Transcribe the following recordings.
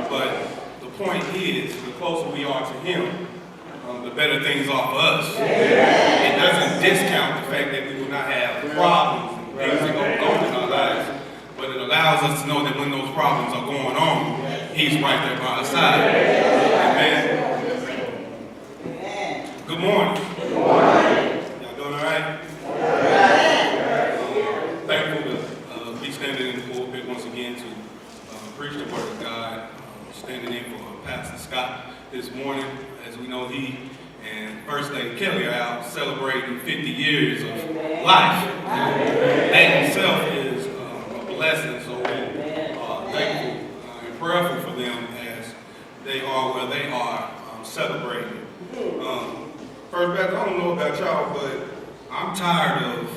But the point is, the closer we are to Him, the better things are for us. It doesn't discount the fact that we will not have problems and things that go on in our lives, but it allows us to know that when those problems are going on, He's right there by our side. Amen. Good morning. Good morning. Y'all doing all right? Thankful to be standing in the pulpit once again to preach the Word of God. Standing in for Pastor Scott this morning. As we know, he and First Lady Kelly are out celebrating 50 years of life. That himself is a blessing, so we are thankful and prayerful for them as they are where they are celebrating. First Baptist, I don't know about y'all, but I'm tired of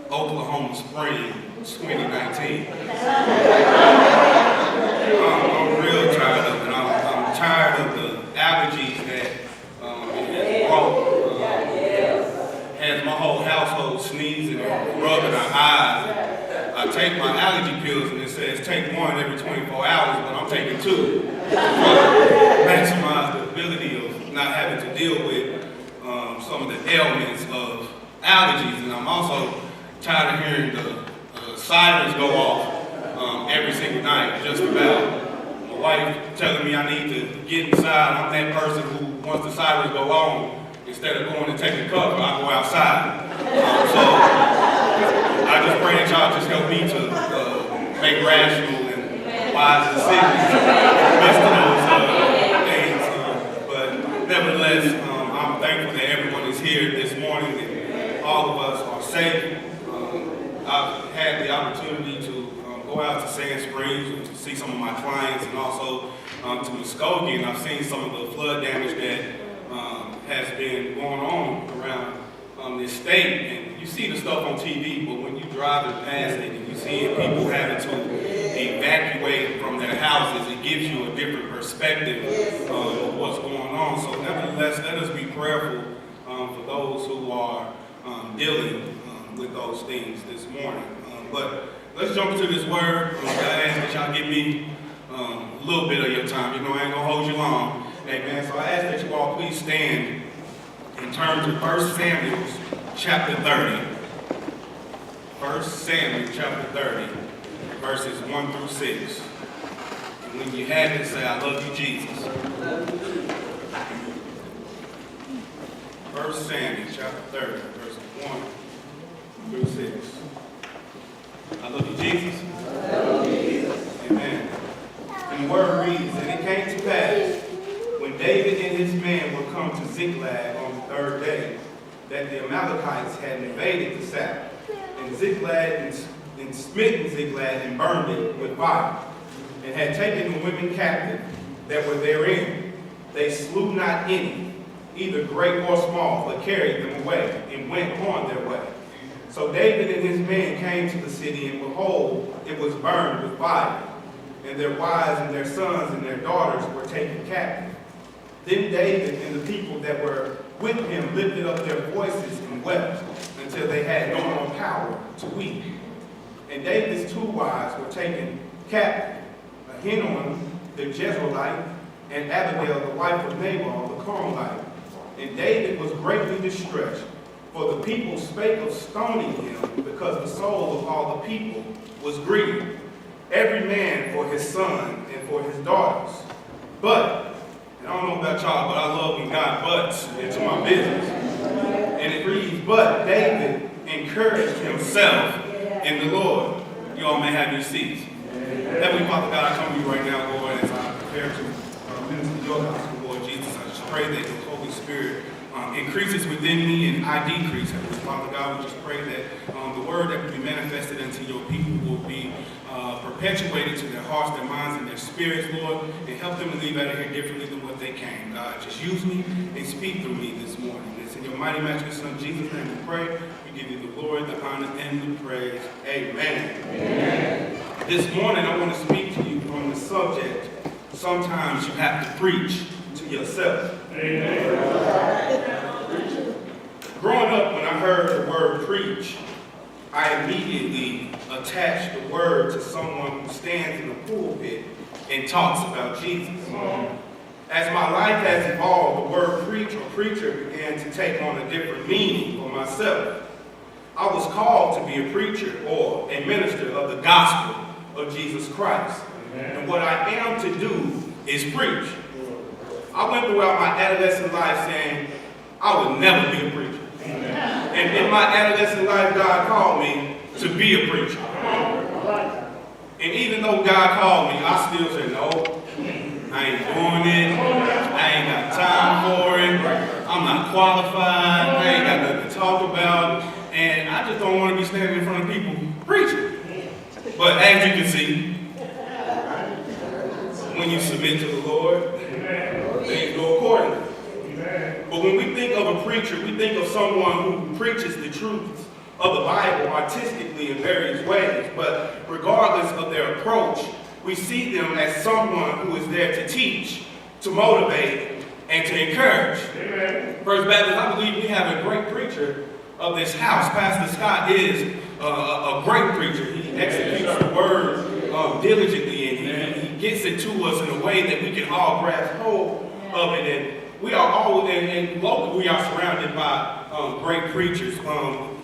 Oklahoma Spring 2019. I'm real tired of it. I'm tired of the allergies that it has brought. Has my whole household sneezing and rubbing our eyes. I take my allergy pills and it says take one every 24 hours, but I'm taking two to maximize the ability of not having to deal with some of the ailments of allergies. And I'm also tired of hearing the sirens go off every single night, just about. My wife telling me I need to get inside. I'm that person who, once the sirens go on, instead of going to take a cover, I go outside. So I just pray that y'all just help me to make rational and wise decisions amidst those things. But nevertheless, I'm thankful that everyone is here this morning and all of us are safe. I've had the opportunity to go out to Sand Springs to see some of my clients and also to Muskogee, and I've seen some of the flood damage that has been going on around this state. And you see the stuff on TV, but when you drive past it and you see people having to evacuate from their houses, it gives you a different perspective of what's going on. So nevertheless, let us be prayerful for those who are dealing with those things this morning. But let's jump into this word. I ask that y'all give me a little bit of your time. You know, I ain't gonna hold you long. Amen. So I ask that you all please stand in terms of 1 Samuel chapter 30. 1 Samuel chapter 30, verses 1 through 6. And when you have it, say, I love you, Jesus. 1 Samuel chapter 30, verses 1 through 6. I love you, Jesus. I love you, Jesus. Amen. And the word reads, and it came to pass, when David and his men were come to Ziklag on the third day, that the Amalekites had invaded the Sabbath, and Ziklag and smitten Ziklag and burned it with fire, and had taken the women captive that were therein. They slew not any, either great or small, but carried them away, and went on their way. So David and his men came to the city, and behold, it was burned with fire, and their wives and their sons and their daughters were taken captive. Then David and the people that were with him lifted up their voices and wept until they had no more power to weep. And David's two wives were taken captive, Ahinoam the Jezreelite and Abigail the wife of Nabal the Carmelite. And David was greatly distressed, for the people spake of stoning him, because the soul of all the people was grieved, every man for his son and for his daughters. But, and I don't know about y'all, but I love when God butts into my business. And it reads, but David encouraged himself in the Lord. You all may have your seats. Heavenly Father God, I come to you right now, Lord, as I prepare to minister your gospel, Lord Jesus. I just pray that the Holy Spirit increases within me and I decrease. Heavenly Father God, we just pray that the word that will be manifested into your people will be perpetuated to their hearts, their minds, and their spirits, Lord, and help them to leave out of here differently than what they came. God, just use me and speak through me this morning. It's in your mighty, matchless Son, Jesus' name we pray. We give you the glory, the honor, and the praise. Amen. Amen. This morning, I want to speak to you on the subject, sometimes you have to preach to yourself. Amen. Growing up, when I heard the word preach, I immediately attached the word to someone who stands in the pulpit and and talks about Jesus. As my life has evolved, the word preach or preacher began to take on a different meaning for myself. I was called to be a preacher or a minister of the gospel of Jesus Christ. And what I am to do is preach. I went throughout my adolescent life saying, I would never be a preacher. And in my adolescent life, God called me to be a preacher. And even though God called me, I still say, no, I ain't doing it. I ain't got time for it. I'm not qualified. I ain't got nothing to talk about. And I just don't want to be standing in front of people preaching. But as you can see, when you submit to the Lord, things go accordingly. But when we think of a preacher, we think of someone who preaches the truths of the Bible artistically in various ways. But regardless of their approach, we see them as someone who is there to teach, to motivate, and to encourage. First Baptist, I believe we have a great preacher of this house. Pastor Scott is a great preacher. He executes the word diligently, and he gets it to us in a way that we can all grasp hold of it. And we are all, and locally, we are surrounded by great preachers.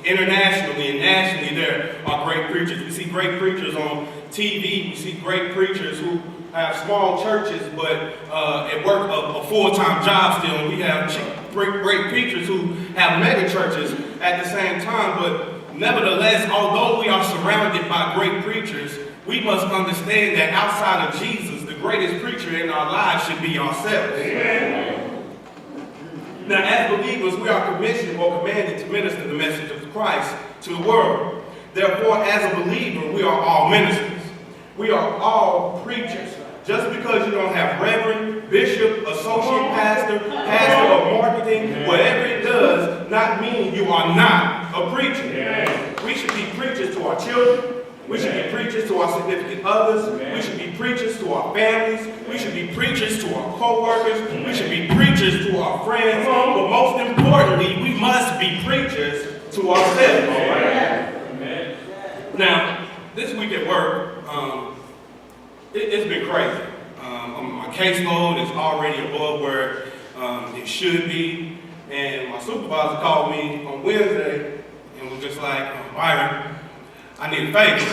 Internationally and nationally, there are great preachers. We see great preachers on TV. We see great preachers who have small churches, but at work a full-time job still. We have great preachers who have mega churches at the same time. But nevertheless, although we are surrounded by great preachers, we must understand that outside of Jesus, the greatest preacher in our lives should be ourselves. Amen. Now, as believers, we are commissioned or commanded to minister the message of Christ to the world. Therefore, as a believer, we are all ministers. We are all preachers. Just because you don't have reverend, bishop, associate pastor, pastor of marketing, whatever it does not mean you are not a preacher. We should be preachers to our children. We should be preachers to our significant others. We should be preachers to our families. We should be preachers to our co-workers. We should be preachers to our friends. But most importantly, we must be preachers to ourselves. Now, this week at work, it's been crazy. My caseload is already above where it should be. And my supervisor called me on Wednesday and was just like, Byron, I need a favor.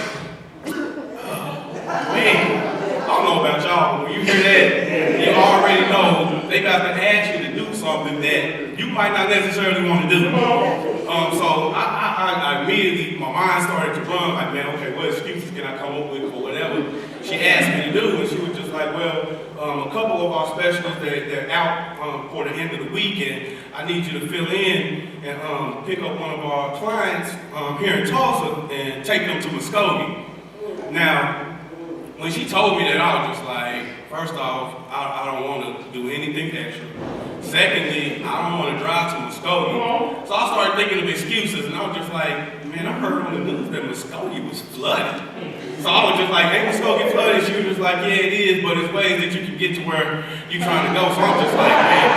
Man, I don't know about y'all, but when you hear that, you already know they got to ask you to do something that you might not necessarily want to do. So I immediately, my mind started to run, like, man, okay, what excuses can I come up with for whatever she asked me to do? And she was just like, well, a couple of our specialists, they're out for the end of the week, and I need you to fill in and pick up one of our clients here in Tulsa and take them to Muskogee. Now, when she told me that, I was just like, first off, I don't want to do anything extra. Secondly, I don't want to drive to Muskogee. So I started thinking of excuses, and I was just like, man, I heard on the news that Muskogee was flooded. So I was just like, hey, Muskogee flooded. She was just like, yeah, it is, but there's ways that you can get to where you're trying to go. So I'm just like, man,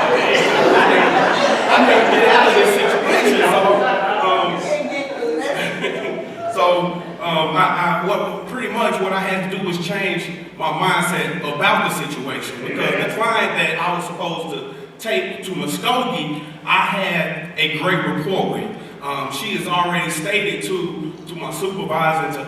I can't get out of this situation. Pretty much what I had to do was change my mindset about the situation, because the client that I was supposed to take to Muskogee, I had a great rapport with. She has already stated to my supervisor and to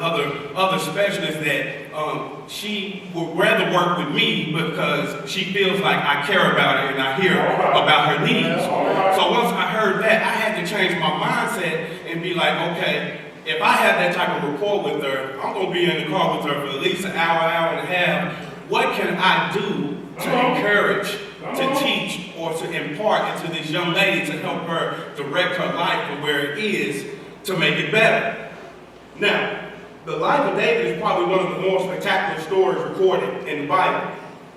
other specialists that she would rather work with me because she feels like I care about her and I hear about her needs. So once I heard that, I had to change my mindset and be like, okay, if I have that type of rapport with her, I'm going to be in the car with her for at least an hour and a half. What can I do to encourage, to teach, or to impart into this young lady to help her direct her life to where it is to make it better? Now, the life of David is probably one of the more spectacular stories recorded in the Bible.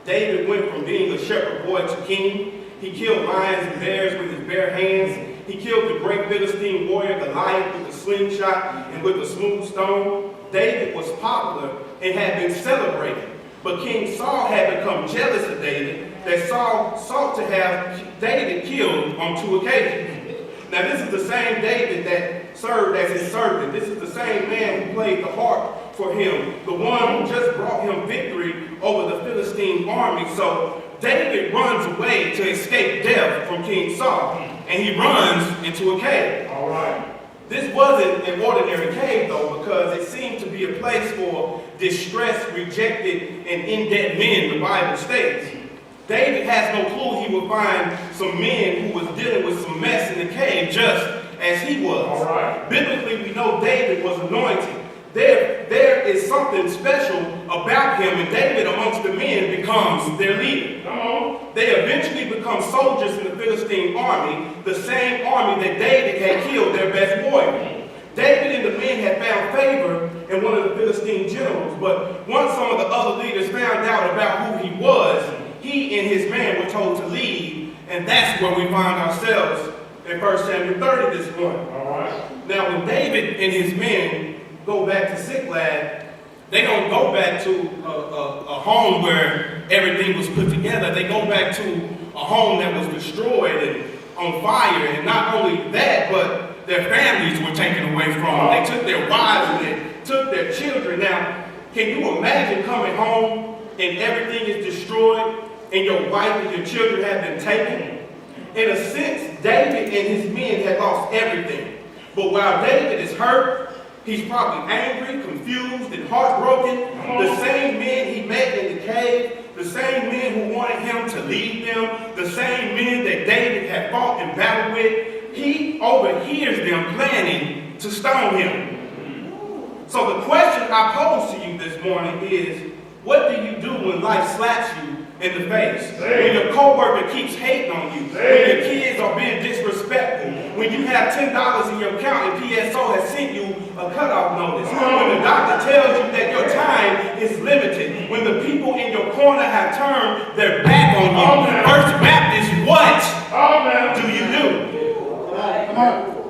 David went from being a shepherd boy to king. He killed lions and bears with his bare hands. He killed the great Philistine warrior Goliath with a slingshot and with a smooth stone. David was popular and had been celebrated. But King Saul had become jealous of David, that Saul sought to have David killed on 2 occasions. Now, this is the same David that served as his servant. This is the same man who played the harp for him, the one who just brought him victory over the Philistine army. So David runs away to escape death from King Saul, and he runs into a cave. All right. This wasn't an ordinary cave, though, because it seemed to be a place for distressed, rejected, and in-debt men, the Bible states. David has no clue he would find some men who was dealing with some mess in the cave, just as he was. All right. Biblically, we know David was anointed. There is something special about him, and David amongst the men becomes their leader. Come on. They eventually become soldiers in the Philistine army, the same army that David had killed their best warrior. David and the men had found favor in one of the Philistine generals, but once some of the other leaders found out about who he was, he and his men were told to leave, and that's where we find ourselves in 1 Samuel 30 this morning. All right. Now, when David and his men go back to Ziklag, they don't go back to a home where everything was put together. They go back to a home that was destroyed and on fire. And not only that, but their families were taken away from them. They took their wives and they took their children. Now, can you imagine coming home and everything is destroyed and your wife and your children have been taken? In a sense, David and his men had lost everything. But while David is hurt, he's probably angry, confused, and heartbroken. The same men he met in the cave, the same men who wanted him to lead them, the same men that David had fought in battle with, he overhears them planning to stone him. So the question I pose to you this morning is, what do you do when life slaps you in the face? When your coworker keeps hating on you, when your kids are being disrespectful, when you have $10 in your account and PSO has sent you a cutoff notice, when the doctor tells you that your time is limited, when the people in your corner have turned their back on you. First Baptist, what do you do?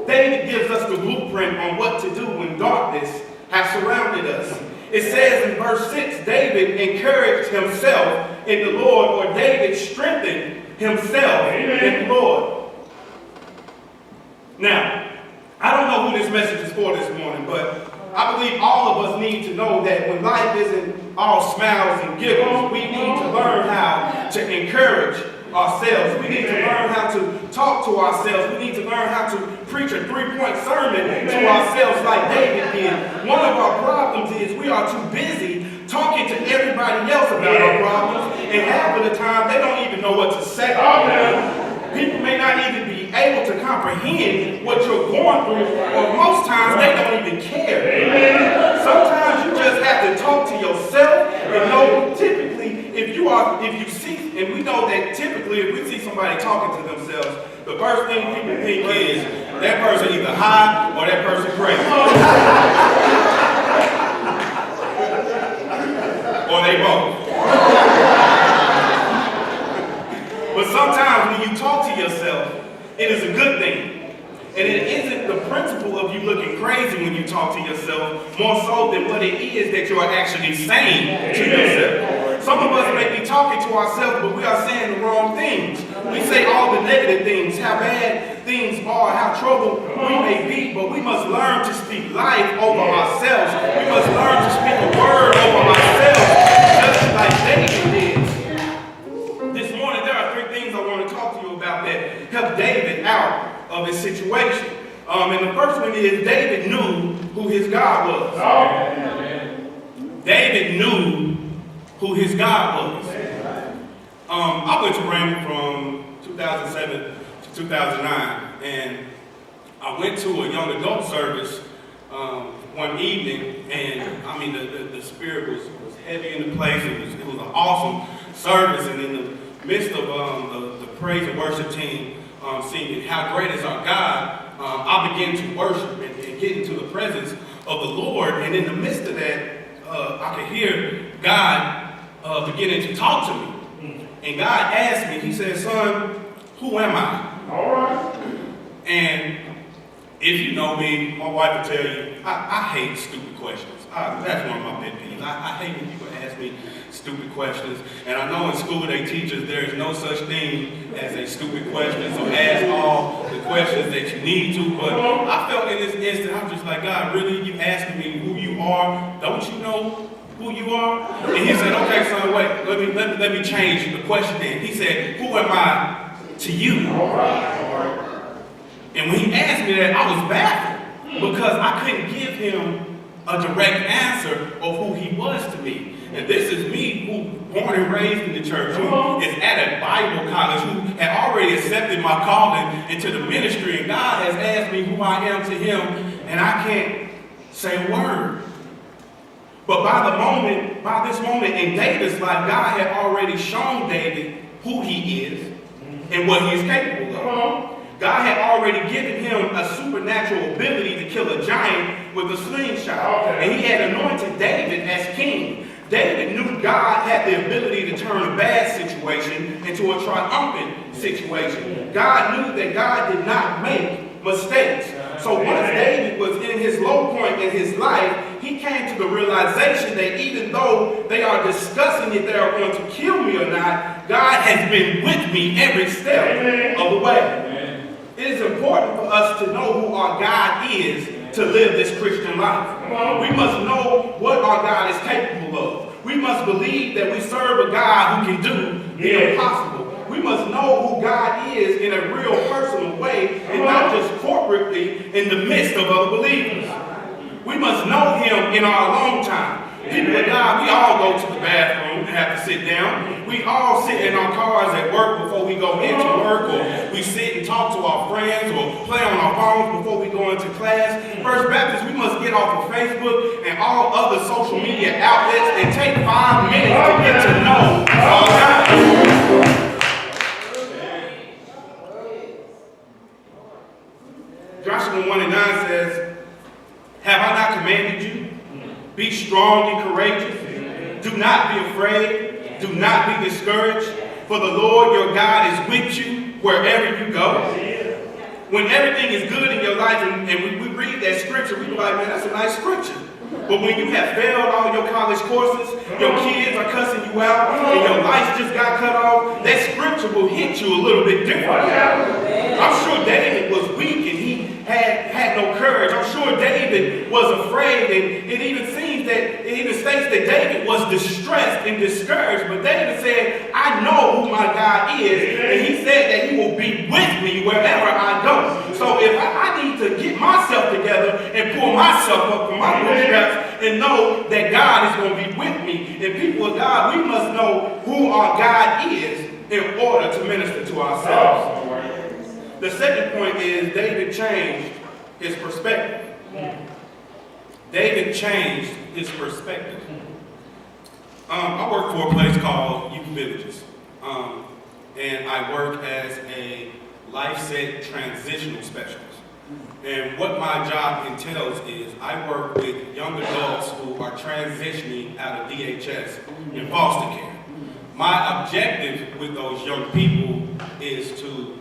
David gives us the blueprint on what to do when darkness has surrounded us. It says in verse 6, David encouraged himself in the Lord, or David strengthened himself in the Lord. Now, I don't know who this message is for this morning, but I believe all of us need to know that when life isn't all smiles and giggles, we need to learn how to encourage ourselves. We need to learn how to talk to ourselves. We need to learn how to preach a 3-point sermon to ourselves like David did. One of our problems is we are too busy talking to everybody else about our problems, and half of the time they don't even know what to say. People may not even be able to comprehend what you're going through, or most times they don't even care. Sometimes you just have to talk to yourself and know typically if you see, and we know that typically if we see somebody talking to themselves, the first thing people think is that person either high or that person crazy. Or they both. But sometimes when you talk to yourself, it is a good thing. And it isn't the principle of you looking crazy when you talk to yourself, more so than what it is that you are actually saying to yourself. Some of us may be talking to ourselves, but we are saying the wrong things. We say all the negative things, how bad things are, how troubled we may be, but we must learn to speak life over ourselves. We must learn to speak a word over ourselves, just like David did. This morning, there are 3 things I want to talk to you about that helped David out of his situation. And the first one is David knew who his God was. David knew who his God was. I went to Raymond from 2007 to 2009, and I went to a young adult service one evening, and I mean the spirit was heavy in the place. It was an awesome service, and in the midst of the praise and worship team singing "How Great Is Our God," I began to worship and get into the presence of the Lord, and in the midst of that, I could hear God beginning to talk to me. And God asked me, he said, "Son, who am I?" All right. And if you know me, my wife will tell you, I hate stupid questions. That's one of my pet peeves. I hate when people ask me stupid questions. And I know in school they teach us there is no such thing as a stupid question. So ask all the questions that you need to. But I felt in this instant, I'm just like, God, really? You asking me who you you are? Don't you know who you are? And he said, okay, son, wait, let me change the question then. He said, who am I to you? And when he asked me that, I was baffled because I couldn't give him a direct answer of who he was to me. And this is me, who born and raised in the church, who is at a Bible college, who had already accepted my calling into the ministry, and God has asked me who I am to him, and I can't say a word. But by this moment in David's life, God had already shown David who he is and what he is capable of. God had already given him a supernatural ability to kill a giant with a slingshot. And he had anointed David as king. David knew God had the ability to turn a bad situation into a triumphant situation. God knew that God did not make mistakes. So once David was in his low point in his life, he came to the realization that even though they are discussing if they are going to kill me or not, God has been with me every step of the way. It is important for us to know who our God is to live this Christian life. We must know what our God is capable of. We must believe that we serve a God who can do the impossible. We must know who God is in a real personal way and not just corporately in the midst of other believers. We must know him in our alone time. People of God, we all go to the bathroom and have to sit down. We all sit in our cars at work before we go into work, or we sit and talk to our friends, or play on our phones before we go into class. First Baptist, we must get off of Facebook and all other social media outlets and take 5 minutes to get to know our God. Joshua 1:9 says, have I not commanded you? Be strong and courageous. Do not be afraid. Do not be discouraged. For the Lord your God is with you wherever you go. When everything is good in your life and we read that scripture, we be like, man, that's a nice scripture. But when you have failed all your college courses, your kids are cussing you out, and your lights just got cut off, that scripture will hit you a little bit different. I'm sure David was weak and he had no courage. I'm sure David was afraid, and it even states that David was distressed and discouraged. But David said, I know who my God is, and he said that he will be with me wherever I go. So if I need to get myself together and pull myself up from my bootstraps and know that God is going to be with me, and people of God, we must know who our God is in order to minister to ourselves. The second point is David changed his perspective. David changed his perspective. I work for a place called Youth Villages. And I work as a life-set transitional specialist. And what my job entails is I work with young adults who are transitioning out of DHS in foster care. My objective with those young people is to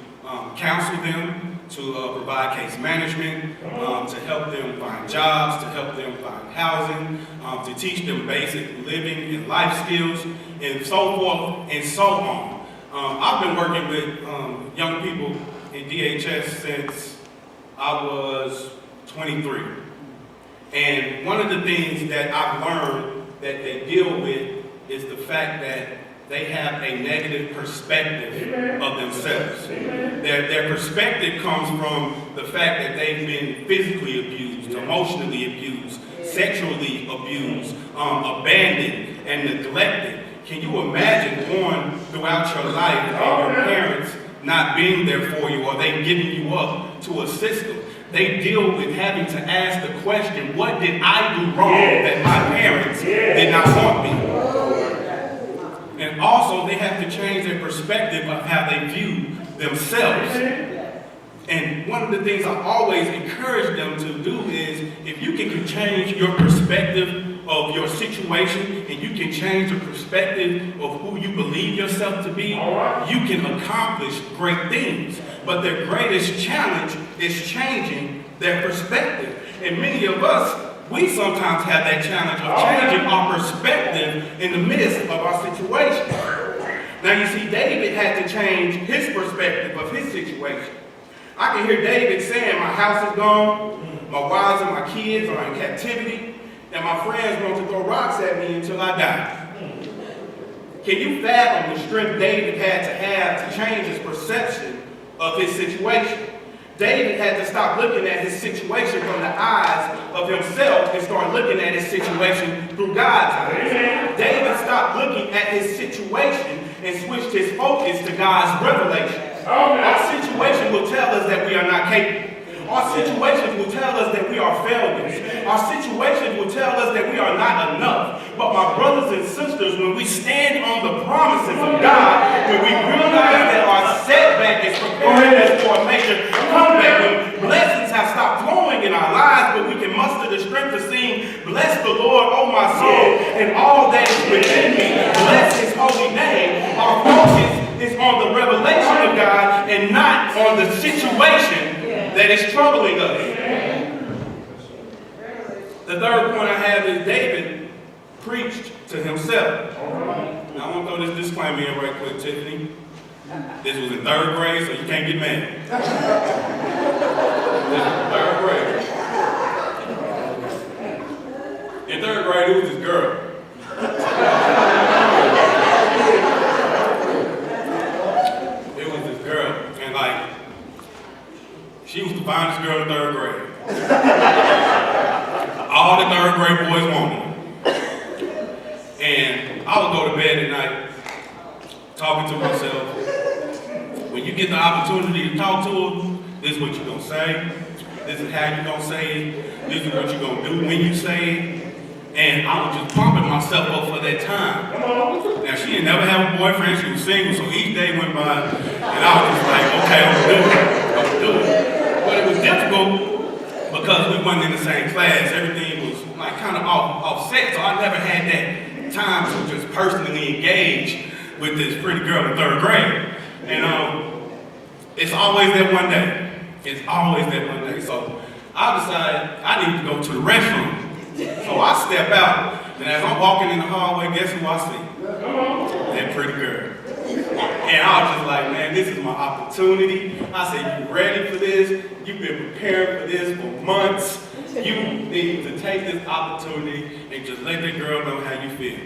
counsel them, to provide case management, to help them find jobs, to help them find housing, to teach them basic living and life skills, and so forth and so on. I've been working with young people in DHS since I was 23. And one of the things that I've learned that they deal with is the fact that they have a negative perspective of themselves. Their perspective comes from the fact that they've been physically abused, emotionally abused, sexually abused, abandoned, and neglected. Can you imagine going throughout your life and your parents not being there for you, or they giving you up to a system? They deal with having to ask the question, what did I do wrong that my parents did not want me? And also, they have to change their perspective of how they view themselves. And one of the things I always encourage them to do is, if you can change your perspective of your situation, and you can change the perspective of who you believe yourself to be, you can accomplish great things. But their greatest challenge is changing their perspective. And many of us, we sometimes have that challenge of changing our perspective in the midst of our situation. Now you see, David had to change his perspective of his situation. I can hear David saying, my house is gone, my wives and my kids are in captivity, and my friends want to throw rocks at me until I die. Can you fathom the strength David had to change his perception of his situation? David had to stop looking at his situation from the eyes of himself and start looking at his situation through God's eyes. David stopped looking at his situation and switched his focus to God's revelation. Our situation will tell us that we are not capable. Our situations will tell us that we are failures. Our situations will tell us that we are not enough. But my brothers and sisters, when we stand on the promises of God, when we realize that our setback is preparing us for a major comeback, when blessings have stopped flowing in our lives, but we can muster the strength to sing, bless the Lord, oh my soul, and all that is within me, bless his holy name. Our focus is on the revelation of God and not on the situation that is troubling us. The third point I have is David preached to himself. Now I want to throw this disclaimer in right quick, Tiffany. This was in third grade, so you can't get mad. This was third grade. In third grade, it was this girl. It was this girl, and like, she was the finest girl in third grade. All the third grade boys wanted her. And I would go to bed at night talking to myself. When you get the opportunity to talk to her, this is what you're going to say. This is how you're going to say it. This is what you're going to do when you say it. And I was just pumping myself up for that time. Now, she didn't never have a boyfriend. She was single, so each day went by. And I was just like, okay, I'm going to do it. But it was difficult because we weren't in the same class. Everything was like kind of offset, so I never had that time to just personally engage with this pretty girl in third grade. And it's always that one day. It's always that one day. So I decided I need to go to the restroom. So I step out, and as I'm walking in the hallway, guess who I see? That pretty girl. And I was just like, man, this is my opportunity. I said, you ready for this? You've been preparing for this for months. You need to take this opportunity and just let that girl know how you feel.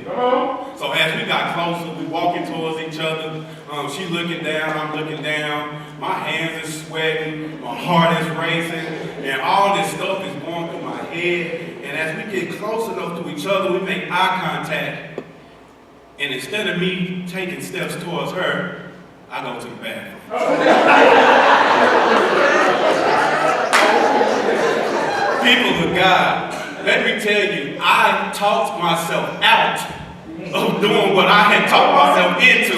So as we got closer, we walking towards each other. She looking down, I'm looking down. My hands are sweating, my heart is racing, and all this stuff is going through my head. And as we get close enough to each other, we make eye contact. And instead of me taking steps towards her, I go to the bathroom. People of God, let me tell you, I talked myself out of doing what I had talked myself into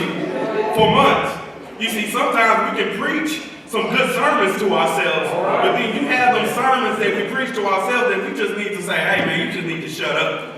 for months. You see, sometimes we can preach some good sermons to ourselves, but then you have them sermons that we preach to ourselves that we just need to say, hey man, you just need to shut up.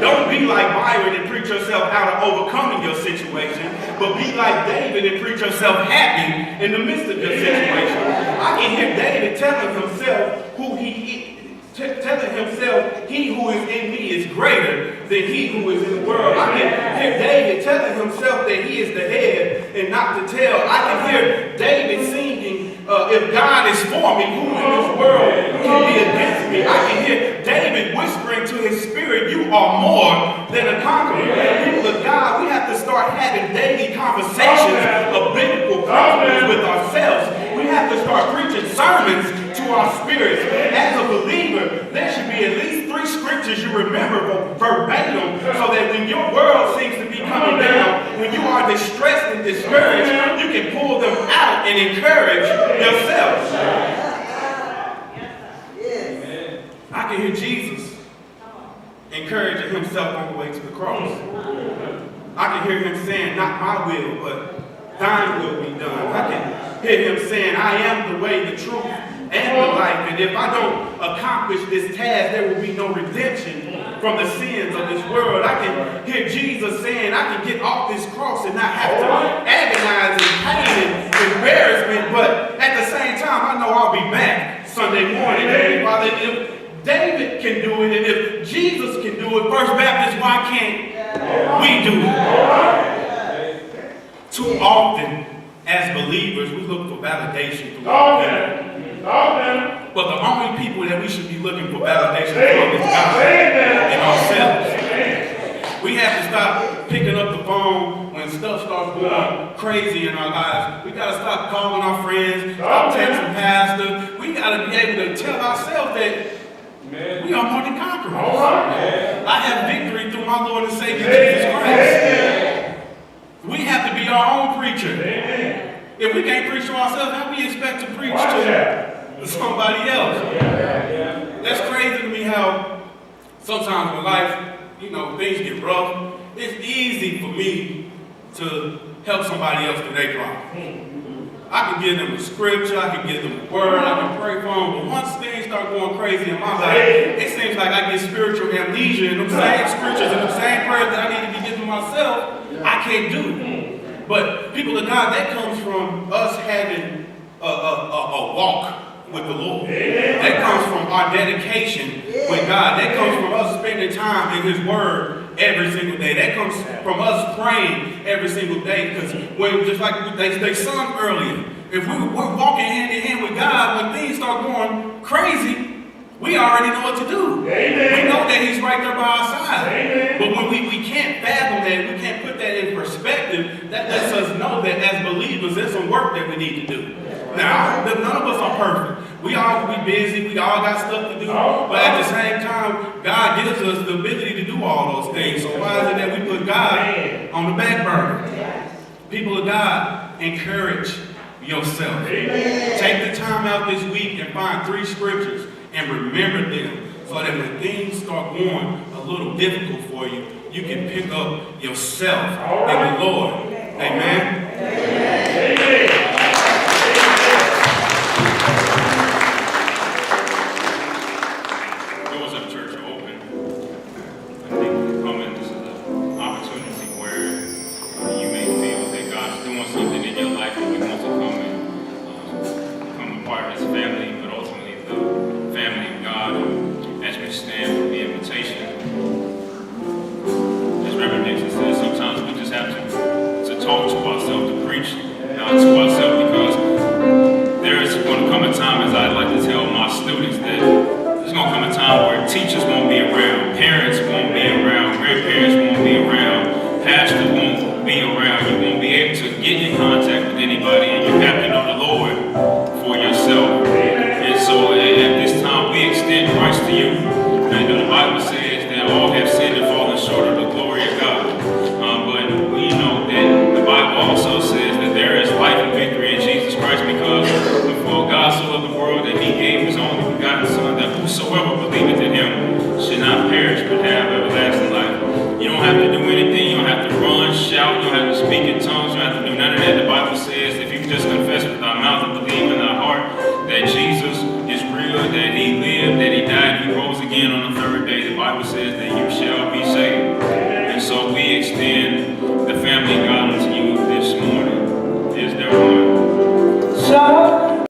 Don't be like Byron and preach yourself out of overcoming your situation, but be like David and preach yourself happy in the midst of your situation. I can hear David telling himself who he is, telling himself, he who is in me is greater than he who is in the world. I can hear David telling himself that he is the head and not the tail. I can hear David singing, if God is for me, who in this world can be against me? I can hear David whispering to his spirit, you are more than a conqueror. People of God, we have to start having daily conversations of biblical principles with ourselves. We have to start preaching sermons to our spirits. As a believer, there should be at least 3 scriptures you remember verbatim, so that when your world seems to be coming down, when you are distressed and discouraged, you can pull them out and encourage yourself. I can hear Jesus encouraging himself on the way to the cross. I can hear him saying, not my will, but thine will be done. I can hear him saying, I am the way, the truth, and the life. And if I don't accomplish this task, there will be no redemption from the sins of this world. I can hear Jesus saying, I can get off this cross and not have to agonize in pain and embarrassment, but at the same time, I know I'll be back Sunday morning. Father, if David can do it, and if Jesus can do it, First Baptist, why can't we do it? Too often, as believers, we look for validation through our people. But the only people that we should be looking for validation from is God and ourselves. We have to stop picking up the phone when stuff starts going crazy in our lives. We got to stop calling our friends, stop texting pastor. We got to be able to tell ourselves that we are more than conquerors. I have victory through my Lord and Savior Jesus Christ. We have to be our own preacher. If we can't preach to ourselves, how we expect to preach to somebody else? That's crazy to me how sometimes in life, things get rough. It's easy for me to help somebody else through their problem. I can give them a scripture, I can give them a word, I can pray for them, but once things start going crazy in my life, it seems like I get spiritual amnesia, and them same scriptures and the same prayers that I need to be giving myself, I can't do. But people of God, that comes from us having a walk with the Lord. That comes from our dedication with God. That comes from us spending time in His Word every single day. That comes from us praying every single day. Because when, just like they sung earlier, if we're walking hand in hand with God, when things start going crazy, we already know what to do. We know that He's right there by our side. But when we can't fathom that, we can't put that in perspective, that lets us know that as believers, there's some work that we need to do. Now, none of us are perfect. We all be busy. We all got stuff to do. But at the same time, God gives us the ability to do all those things. So why is it that we put God on the back burner? People of God, encourage yourself. Take the time out this week and find 3 scriptures and remember them so that when things start going a little difficult for you, you can pick up yourself in the Lord. Amen. Amen. that He lived, that He died, He rose again on the third day. The Bible says that you